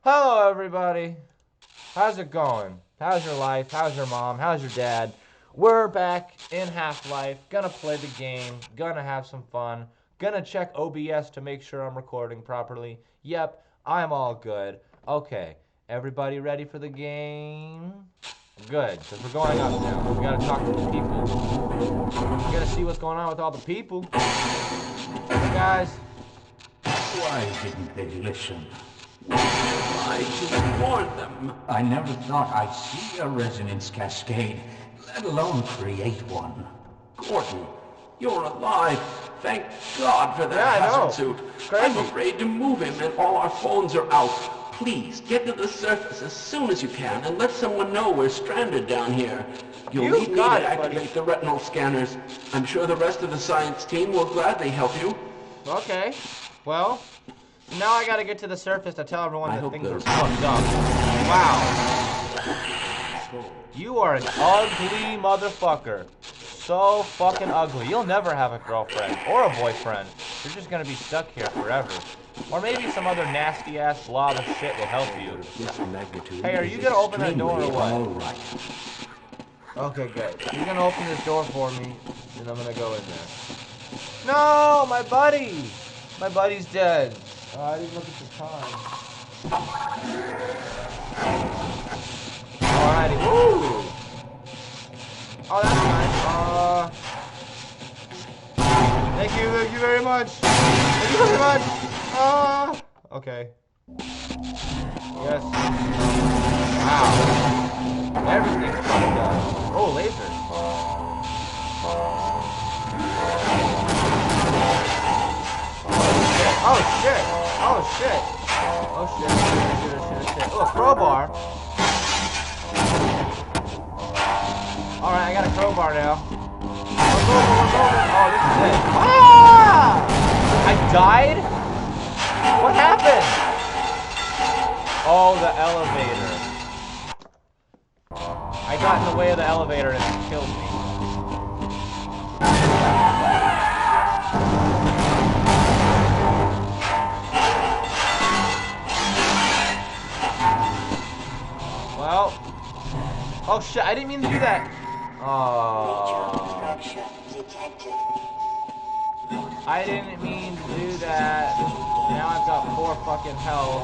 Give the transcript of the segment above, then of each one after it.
Hello, everybody. How's it going? How's your life? How's your mom? How's your dad? We're back in Half-Life. Gonna play the game. Gonna have some fun. Gonna check OBS to make sure I'm recording properly. Yep, I'm all good. Okay, everybody ready for the game? Good, because we're going up now. We gotta talk to the people. We gotta see what's going on with all the people. Guys. Why didn't they listen? I just warned them. I never thought I'd see a resonance cascade, let alone create one. Gordon, you're alive. Thank God for that Yeah, I know. hazard suit. Crazy. I'm afraid to move him and all our phones are out. Please, get to the surface as soon as you can and let someone know we're stranded down here. You'll You need me to got it, activate the retinal scanners. I'm sure the rest of the science team will gladly help you. Okay, well, now I gotta get to the surface to tell everyone that hope things are those- fucked up. Wow. You are an ugly motherfucker. So fucking ugly. You'll never have a girlfriend or a boyfriend. You're just gonna be stuck here forever. Or maybe some other nasty ass blob of shit will help you. Hey, are you gonna open that door or what? All right. Okay, good. You're gonna open this door for me, and I'm gonna go in there. No, my buddy! My buddy's dead. I didn't look at the time. Alrighty, woo! Oh, that's nice. Thank you very much. Thank you very much. Okay. Yes. Wow. Everything's fucked up. Oh, lasers. Oh shit! Oh shit! Oh shit! Shit! Oh, a crowbar! Alright, I got a crowbar now. We're moving! Oh, this is it. Ah! I died? What happened? Oh, the elevator. I got in the way of the elevator and it killed me. Well, oh shit, I didn't mean to do that. Oh. I didn't mean to do that. Now I've got 4 fucking health.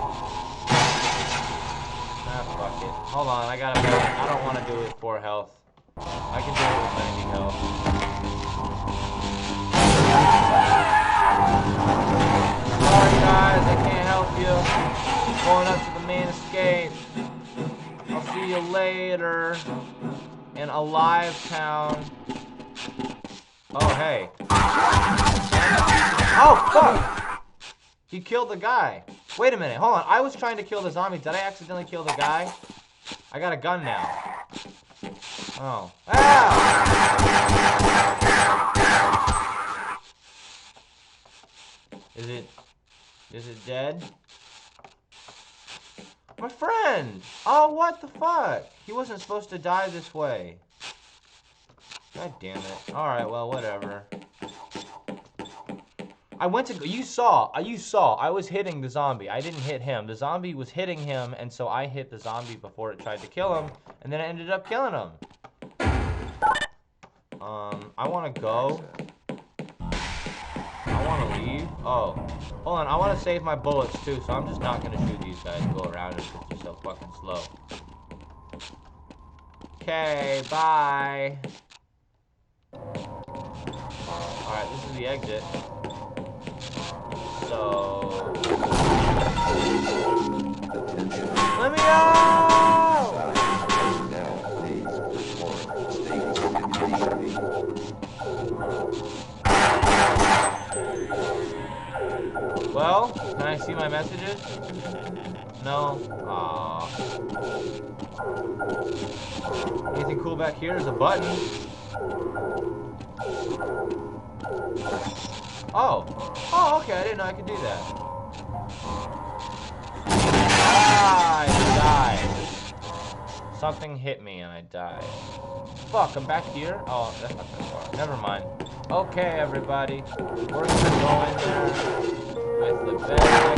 Ah, fuck it. Hold on, I gotta bet. I don't want to do it with 4 health. I can do it with 90 health. Sorry guys, I can't help you. Going up to the main escape. I'll see you later. In a live town. Oh, hey. Oh, fuck! He killed the guy. Wait a minute, hold on. I was trying to kill the zombie. Did I accidentally kill the guy? I got a gun now. Oh. Ow! Is it dead? My friend! Oh, what the fuck? He wasn't supposed to die this way. God damn it. Alright, well, whatever. I went to... You saw. I was hitting the zombie. I didn't hit him. The zombie was hitting him, and so I hit the zombie before it tried to kill him, and then it ended up killing him. I want to go. I want to leave. Oh. Hold on, I want to save my bullets, too, so I'm just not going to shoot these guys and go around it because they're so fucking slow. Okay, bye. Alright, this is the exit. So... Let me out! Well, can I see my messages? No? Aww. Anything cool back here? There's a button. Oh. Oh, okay. I didn't know I could do that. Ah, I died. Something hit me and I died. Fuck, I'm back here? Oh, that's not that far. Never mind. Okay, everybody. We're gonna go in there. I flip back.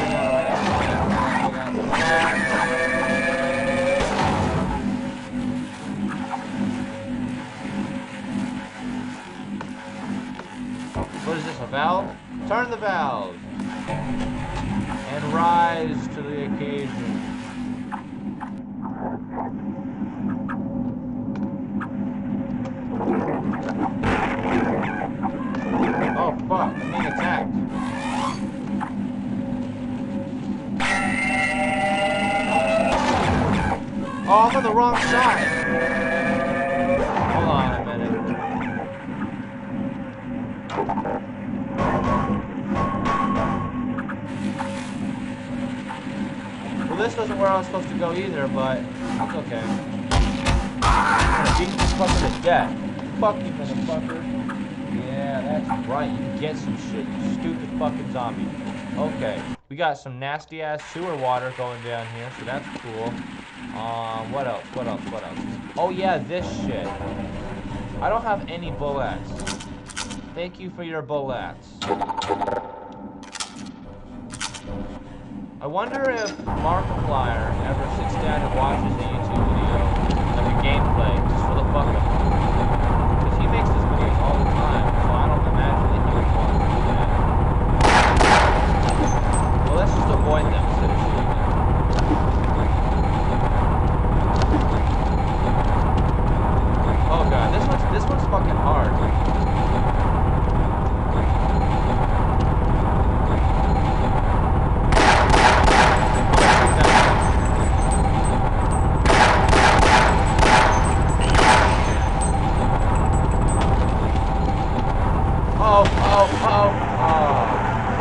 What is this, a valve? Turn the valve! And rise to the occasion. Oh fuck, I'm being attacked. Oh, I'm on the wrong side! Hold on a minute. Well, this wasn't where I was supposed to go either, but it's okay. I'm gonna beat this fucker to death. Fuck you, motherfucker. Yeah, that's right. You can get some shit, you stupid fucking zombie. Okay, we got some nasty ass sewer water going down here, so that's cool. What else? What else? What else? Oh yeah, this shit. I don't have any bullets. Thank you for your bullets. I wonder if Markiplier ever sits down and watches a YouTube video, like a gameplay, just for the fuck of it. Because he makes these videos all the time, so I don't imagine that he would want to do that. Well, let's just avoid them instead of shooting them. Oh god, this one's fucking hard.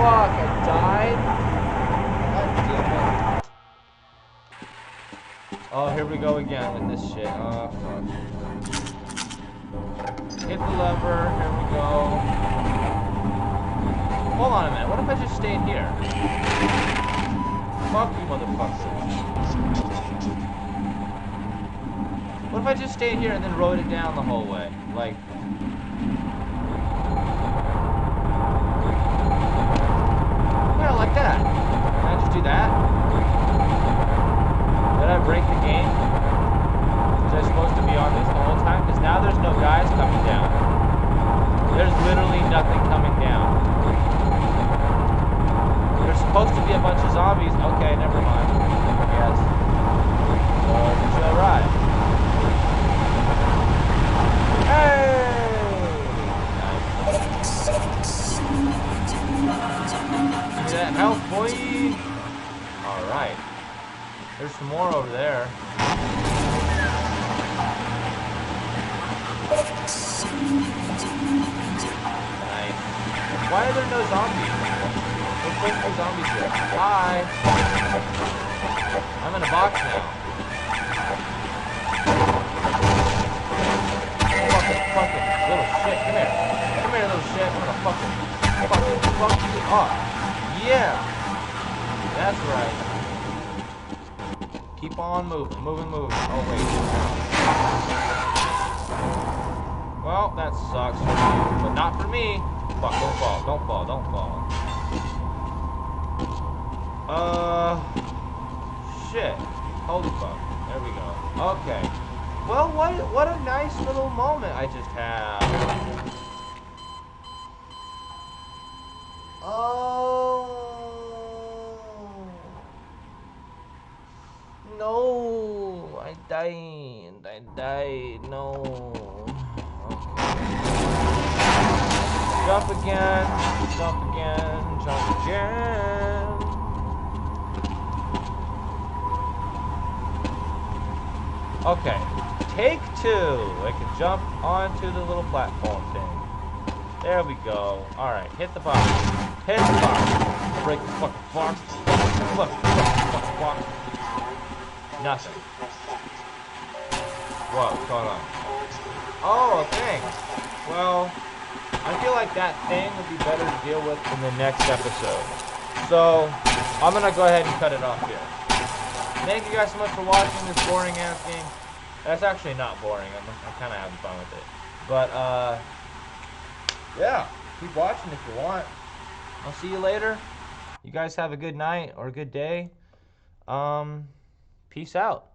Fuck, I died? God damn it. Oh, here we go again with this shit. Oh, fuck. Hit the lever, here we go. Hold on a minute, what if I just stayed here? Fuck you, motherfuckers. What if I just stayed here and then rode it down the whole way? Like... yeah, like that. Can I just do that? Did I break the game? Was I supposed to be on this the whole time? Because now there's no guys coming down. There's literally nothing coming down. There's supposed to be a bunch of zombies. Okay, never mind. Yes. Chill ride. Hey! Nice. See that health, boy? Alright. There's some more over there. Nice. Why are there no zombies? We're pushing zombies here. Hi. I'm in a box now. Fucking little shit. Come here. Come here, little shit. I'm gonna fuck you up. Yeah. That's right. Keep on moving. Oh, wait. Well, that sucks for you, but not for me. Fuck, don't fall. Shit. Holy fuck. There we go. Okay. Well, what a nice little moment I just had. Oh. No. I died. No. Jump again. Okay, take 2. I can jump onto the little platform thing. There we go. Alright, hit the box. Break the fucking box. Fucking box. Nothing. What's going on? Oh, a thing. Well, I feel like that thing would be better to deal with in the next episode. So, I'm gonna go ahead and cut it off here. Thank you guys so much for watching this boring ass game. That's actually not boring. I'm kind of having fun with it. But, yeah. Keep watching if you want. I'll see you later. You guys have a good night or a good day. Peace out.